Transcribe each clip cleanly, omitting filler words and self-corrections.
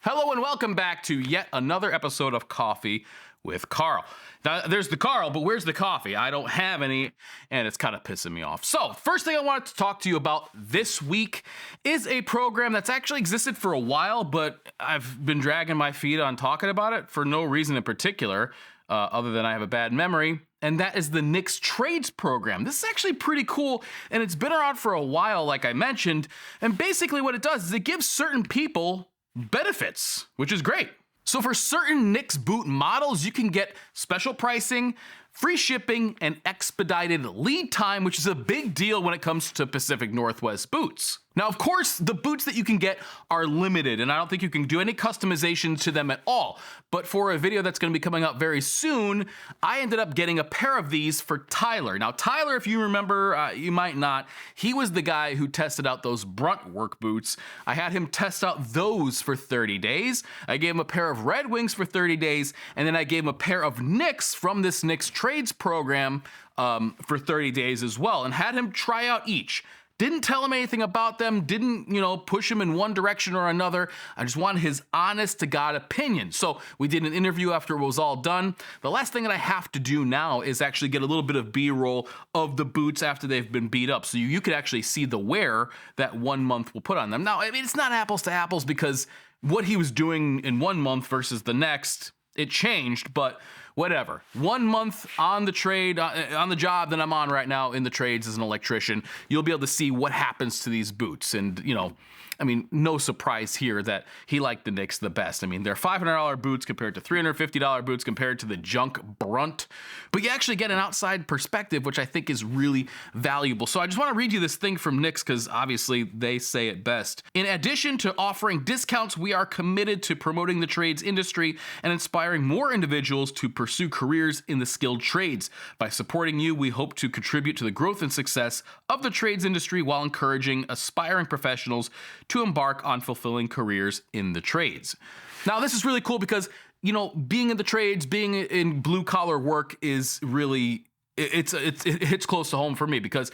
Hello and welcome back to yet another episode of Coffee with Carl. Now, there's the Carl, but where's the coffee? I don't have any, and it's kind of pissing me off. So, first thing I wanted to talk to you about this week is a program that's actually existed for a while, but I've been dragging my feet on talking about it for no reason in particular, other than I have a bad memory, and that is the Knicks Trades Program. This is actually pretty cool, and it's been around for a while, like I mentioned, and basically what it does is it gives certain people benefits, which is great. So for certain Knicks boot models, you can get special pricing, free shipping, and expedited lead time, which is a big deal when it comes to Pacific Northwest boots. Now, of course, the boots that you can get are limited, and I don't think you can do any customization to them at all. But for a video that's going to be coming up very soon, I ended up getting a pair of these for Tyler. Now, Tyler, if you remember, you might not, he was the guy who tested out those Brunt work boots. I had him test out those for 30 days. I gave him a pair of Red Wings for 30 days, and then I gave him a pair of Knicks from this Knicks Trades program for 30 days as well, and had him try out each. Didn't tell him anything about them, didn't, push him in one direction or another. I just wanted his honest to God opinion. So we did an interview after it was all done. The last thing that I have to do now is actually get a little bit of B-roll of the boots after they've been beat up. So you could actually see the wear that 1 month will put on them. Now, I mean, it's not apples to apples because what he was doing in 1 month versus the next, it changed, but whatever. 1 month on the trade, on the job that I'm on right now in the trades as an electrician, you'll be able to see what happens to these boots. And, no surprise here that he liked the Knicks the best. I mean, they're $500 boots compared to $350 boots compared to the junk Brunt. But you actually get an outside perspective, which I think is really valuable. So I just want to read you this thing from Knicks because obviously they say it best. In addition to offering discounts, we are committed to promoting the trades industry and inspiring more individuals to pursue careers in the skilled trades. By supporting you, we hope to contribute to the growth and success of the trades industry while encouraging aspiring professionals to embark on fulfilling careers in the trades. Now, this is really cool because, being in the trades, being in blue collar work is really, it hits close to home for me because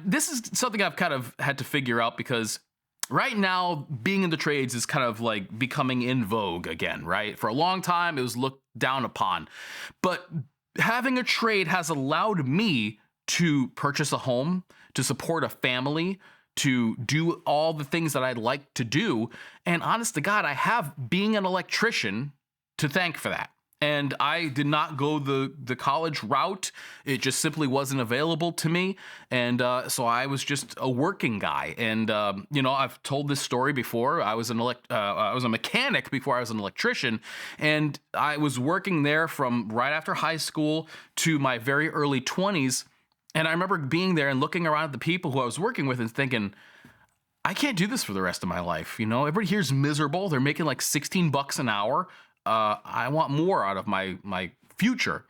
this is something I've kind of had to figure out because right now, being in the trades is kind of like becoming in vogue again, right? For a long time, it was looked down upon. But having a trade has allowed me to purchase a home, to support a family, to do all the things that I'd like to do. And honest to God, I have being an electrician to thank for that. And I did not go the college route. It just simply wasn't available to me. And so I was just a working guy. And, I've told this story before. I was a mechanic before I was an electrician. And I was working there from right after high school to my very early 20s. And I remember being there and looking around at the people who I was working with and thinking, I can't do this for the rest of my life. Everybody here's miserable. They're making like $16 an hour. I want more out of my future.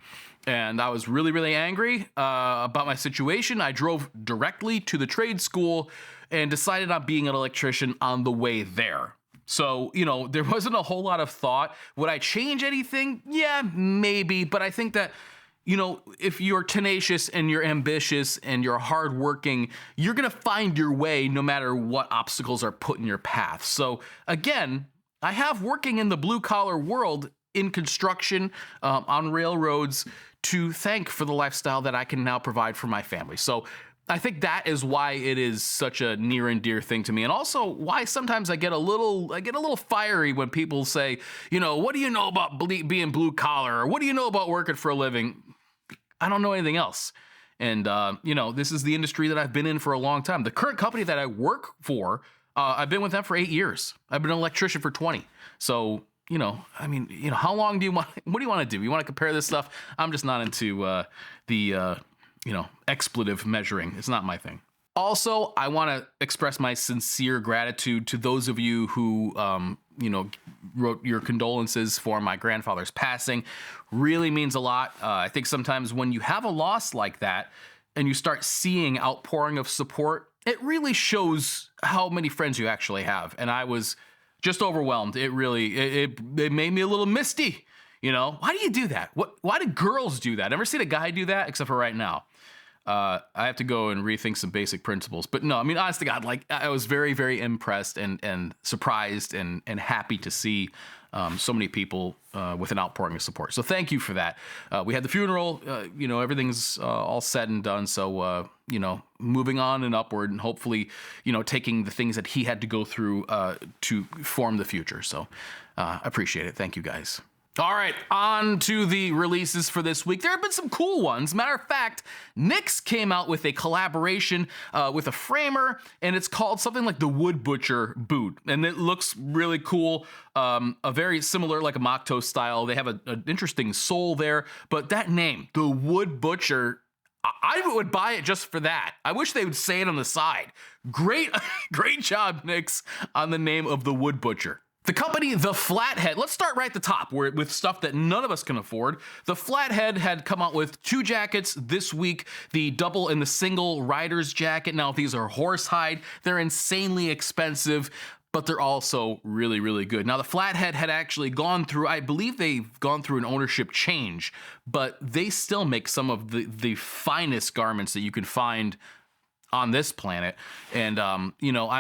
And I was really, really angry about my situation. I drove directly to the trade school and decided on being an electrician on the way there. So, there wasn't a whole lot of thought. Would I change anything? Yeah, maybe. But I think that if you're tenacious and you're ambitious and you're hardworking, you're going to find your way no matter what obstacles are put in your path. So again, I have working in the blue collar world in construction, on railroads to thank for the lifestyle that I can now provide for my family. So I think that is why it is such a near and dear thing to me. And also why sometimes I get a little fiery when people say, what do you know about being blue collar? Or what do you know about working for a living? I don't know anything else. And, this is the industry that I've been in for a long time. The current company that I work for, I've been with them for 8 years. I've been an electrician for 20. So, how long do you want, what do you want to do? You want to compare this stuff? I'm just not into the expletive measuring. It's not my thing. Also, I want to express my sincere gratitude to those of you who, wrote your condolences for my grandfather's passing. Really means a lot. I think sometimes when you have a loss like that and you start seeing outpouring of support, it really shows how many friends you actually have. And I was just overwhelmed. It really, it made me a little misty. Why do you do that? Why do girls do that? Never seen a guy do that except for right now. I have to go and rethink some basic principles. But no, I mean, honest to God, like I was very, very impressed and surprised and happy to see so many people with an outpouring of support. So thank you for that. We had the funeral, everything's all said and done. So, moving on and upward and hopefully, taking the things that he had to go through to form the future. So appreciate it. Thank you guys. All right, on to the releases for this week. There have been some cool ones. Matter of fact, NYX came out with a collaboration with a framer, and it's called something like the Wood Butcher boot, and it looks really cool. A very similar, like a Mocto style. They have an interesting sole there, but that name, the Wood Butcher, I would buy it just for that. I wish they would say it on the side. Great job, NYX, on the name of the Wood Butcher. The company, The Flathead, let's start right at the top with stuff that none of us can afford. The Flathead had come out with 2 jackets this week, the double and the single rider's jacket. Now, these are horsehide. They're insanely expensive, but they're also really, really good. Now, the Flathead had actually gone through, I believe they've gone through an ownership change, but they still make some of the finest garments that you can find on this planet. And, I'm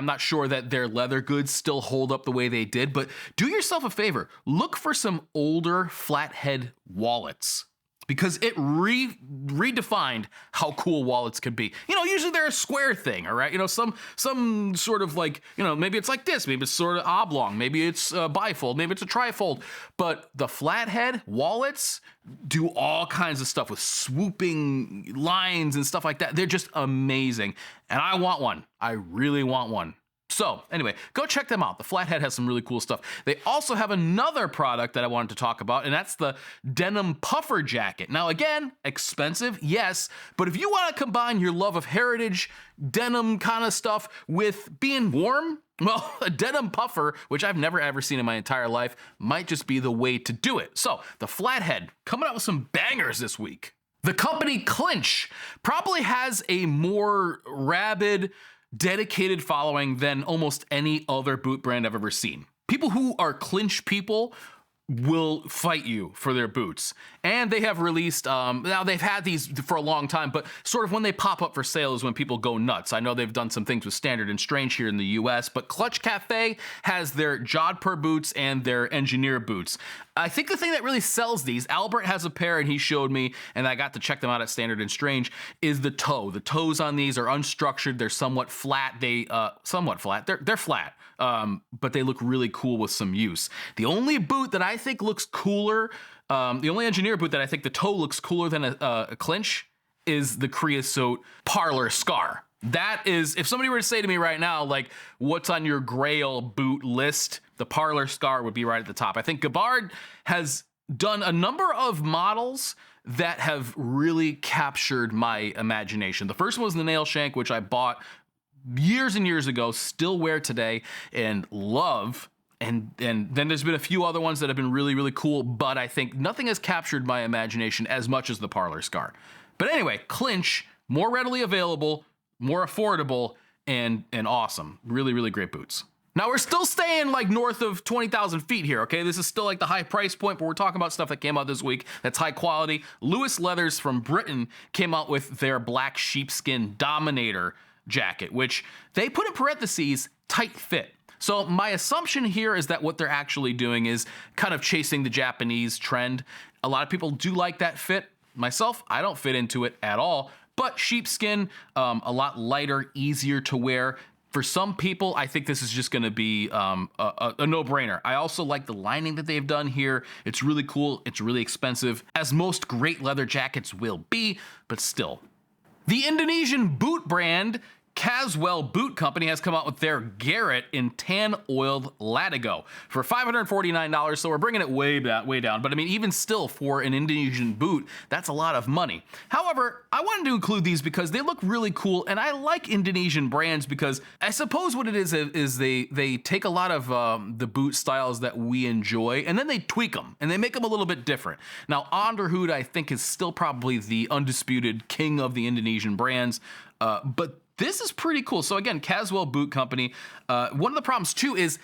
not sure that their leather goods still hold up the way they did, but do yourself a favor. Look for some older Flathead wallets, because it redefined how cool wallets could be. Usually they're a square thing, all right? Some sort of like, maybe it's like this, maybe it's sort of oblong, maybe it's a bifold, maybe it's a trifold. But the Flathead wallets do all kinds of stuff with swooping lines and stuff like that. They're just amazing. And I want one. I really want one. So anyway, go check them out. The Flathead has some really cool stuff. They also have another product that I wanted to talk about, and that's the denim puffer jacket. Now again, expensive, yes, but if you want to combine your love of heritage denim kind of stuff with being warm, well, a denim puffer, which I've never ever seen in my entire life, might just be the way to do it. So the Flathead coming out with some bangers this week. The company Clinch probably has a more rabid, dedicated following than almost any other boot brand I've ever seen. People who are Clinch people will fight you for their boots. And they have released, now they've had these for a long time, but sort of when they pop up for sale is when people go nuts. I know they've done some things with Standard and Strange here in the US, but Clutch Cafe has their Jodhpur boots and their Engineer boots. I think the thing that really sells these, Albert has a pair and he showed me, and I got to check them out at Standard and Strange, is the toe. The toes on these are unstructured. They're somewhat flat. They're flat. But they look really cool with some use. The only boot that I think looks cooler, the only Engineer boot that I think the toe looks cooler than a Clinch is the Creosote Parlor Scar. That is, if somebody were to say to me right now, like, what's on your Grail boot list, the Parlor Scar would be right at the top. I think Gabbard has done a number of models that have really captured my imagination. The first one was the Nail Shank, which I bought years and years ago, still wear today and love. And then there's been a few other ones that have been really, really cool, but I think nothing has captured my imagination as much as the Parlor Scar. But anyway, Clinch, more readily available, more affordable, and awesome. Really, really great boots. Now we're still staying like north of 20,000 feet here, okay? This is still like the high price point, but we're talking about stuff that came out this week that's high quality. Lewis Leathers from Britain came out with their black sheepskin Dominator jacket, which they put in parentheses, tight fit. So my assumption here is that what they're actually doing is kind of chasing the Japanese trend. A lot of people do like that fit. Myself, I don't fit into it at all, but sheepskin, a lot lighter, easier to wear. For some people, I think this is just gonna be a no-brainer. I also like the lining that they've done here. It's really cool, it's really expensive, as most great leather jackets will be, but still. The Indonesian boot brand Caswell Boot Company has come out with their Garrett in tan oiled Latigo for $549, so we're bringing it way down. But I mean, even still, for an Indonesian boot, that's a lot of money. However, I wanted to include these because they look really cool, and I like Indonesian brands because I suppose what it is they take a lot of the boot styles that we enjoy, and then they tweak them, and they make them a little bit different. Now, Onderhood, I think, is still probably the undisputed king of the Indonesian brands, but this is pretty cool. So again, Caswell Boot Company. One of the problems too is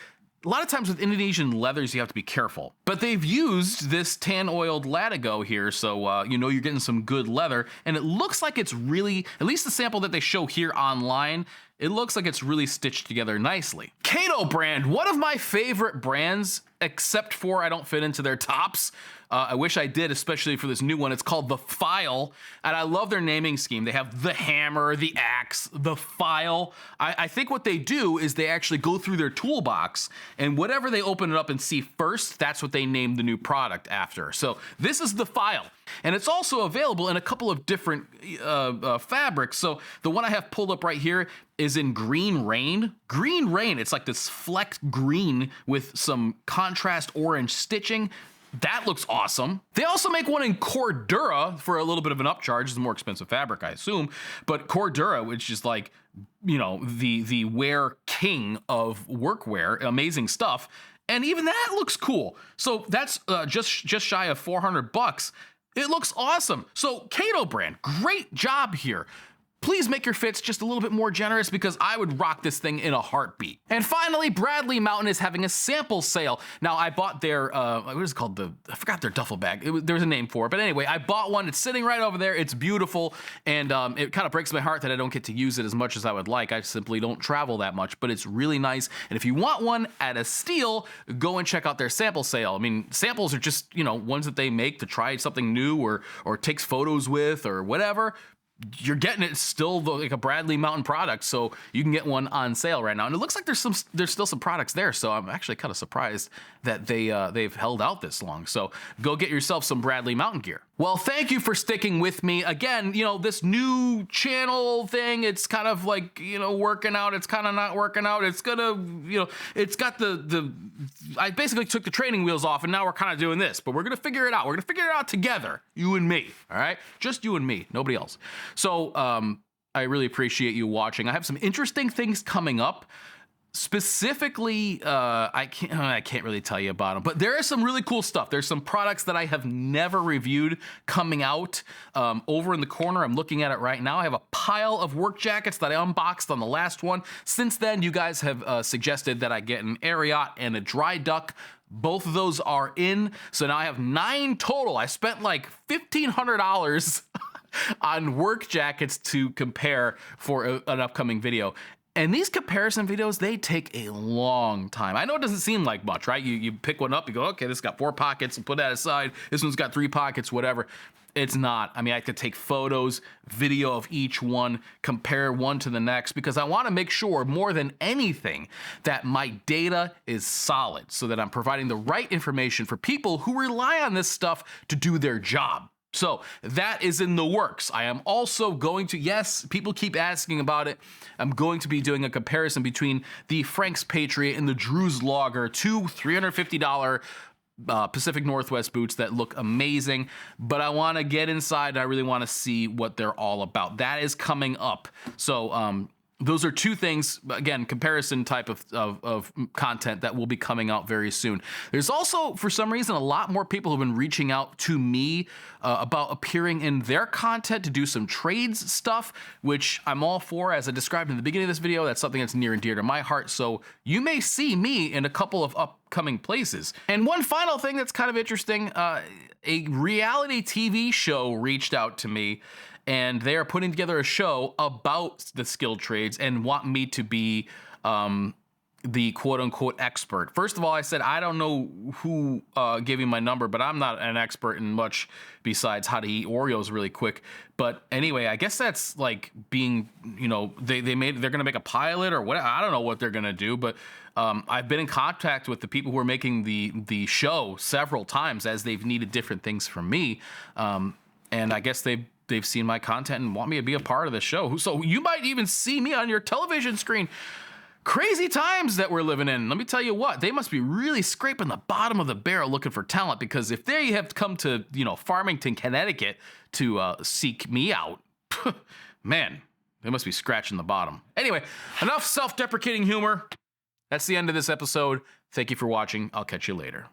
a lot of times with Indonesian leathers, you have to be careful. But they've used this tan oiled Latigo here, so you know you're getting some good leather. And it looks like it's really, at least the sample that they show here online, it looks like it's really stitched together nicely. Kato brand, one of my favorite brands, except for I don't fit into their tops. I wish I did, especially for this new one. It's called The File, and I love their naming scheme. They have the hammer, the axe, the file. I think what they do is they actually go through their toolbox, and whatever they open it up and see first, that's what they name the new product after. So this is The File, and it's also available in a couple of different fabrics. So the one I have pulled up right here is in Green Rain. Green Rain, it's like this flecked green with some contrast orange stitching. That looks awesome. They also make one in Cordura for a little bit of an upcharge. It's a more expensive fabric, I assume. But Cordura, which is like, you know, the wear king of workwear, amazing stuff. And even that looks cool. So that's just shy of 400 bucks. It looks awesome. So Kato brand, great job here. Please make your fits just a little bit more generous because I would rock this thing in a heartbeat. And finally, Bradley Mountain is having a sample sale. Now, I bought their, what is it called? I forgot their duffel bag. There's a name for it. But anyway, I bought one. It's sitting right over there. It's beautiful. And it kind of breaks my heart that I don't get to use it as much as I would like. I simply don't travel that much, but it's really nice. And if you want one at a steal, go and check out their sample sale. I mean, samples are just, you know, ones that they make to try something new or takes photos with or whatever. You're getting it still like a Bradley Mountain product, so you can get one on sale right now. And it looks like there's still some products there, so I'm actually kind of surprised that they've held out this long. So go get yourself some Bradley Mountain gear. Well, thank you for sticking with me. Again, you know, this new channel thing, it's kind of like, you know, working out. It's kind of not working out. It's gonna, you know, it's got I basically took the training wheels off and now we're kind of doing this, but we're gonna figure it out. We're gonna figure it out together, you and me, all right? Just you and me, nobody else. So I really appreciate you watching. I have some interesting things coming up. Specifically, I can't really tell you about them, but there is some really cool stuff. There's some products that I have never reviewed coming out. Over in the corner, I'm looking at it right now. I have a pile of work jackets that I unboxed on the last one. Since then, you guys have suggested that I get an Ariat and a Dry Duck. Both of those are in, so now I have 9 total. I spent like $1,500 on work jackets to compare for an upcoming video. And these comparison videos, they take a long time. I know it doesn't seem like much, right? You pick one up, you go, okay, this got 4 pockets, and put that aside. This one's got 3 pockets, whatever. It's not. I mean, I could take photos, video of each one, compare one to the next, because I want to make sure more than anything that my data is solid so that I'm providing the right information for people who rely on this stuff to do their job. So that is in the works. I am also going to, yes, people keep asking about it. I'm going to be doing a comparison between the Frank's Patriot and the Drew's Logger, 2 $350 Pacific Northwest boots that look amazing, but I want to get inside and I really want to see what they're all about. That is coming up. So those are 2 things, again, comparison type of content that will be coming out very soon. There's also, for some reason, a lot more people have been reaching out to me about appearing in their content to do some trades stuff, which I'm all for. As I described in the beginning of this video, that's something that's near and dear to my heart. So you may see me in a couple of upcoming places. And one final thing that's kind of interesting, a reality TV show reached out to me, and they are putting together a show about the skilled trades and want me to be the quote-unquote expert. First of all, I said, I don't know who gave me my number, but I'm not an expert in much besides how to eat Oreos really quick. But anyway, I guess that's like being, you know, they're gonna make a pilot or what, I don't know what they're gonna do, but I've been in contact with the people who are making the show several times as they've needed different things from me. And I guess they've seen my content and want me to be a part of the show. So you might even see me on your television screen. Crazy times that we're living in. Let me tell you what, they must be really scraping the bottom of the barrel looking for talent, because if they have come to, you know, Farmington, Connecticut to seek me out, man, they must be scratching the bottom. Anyway, enough self-deprecating humor. That's the end of this episode. Thank you for watching. I'll catch you later.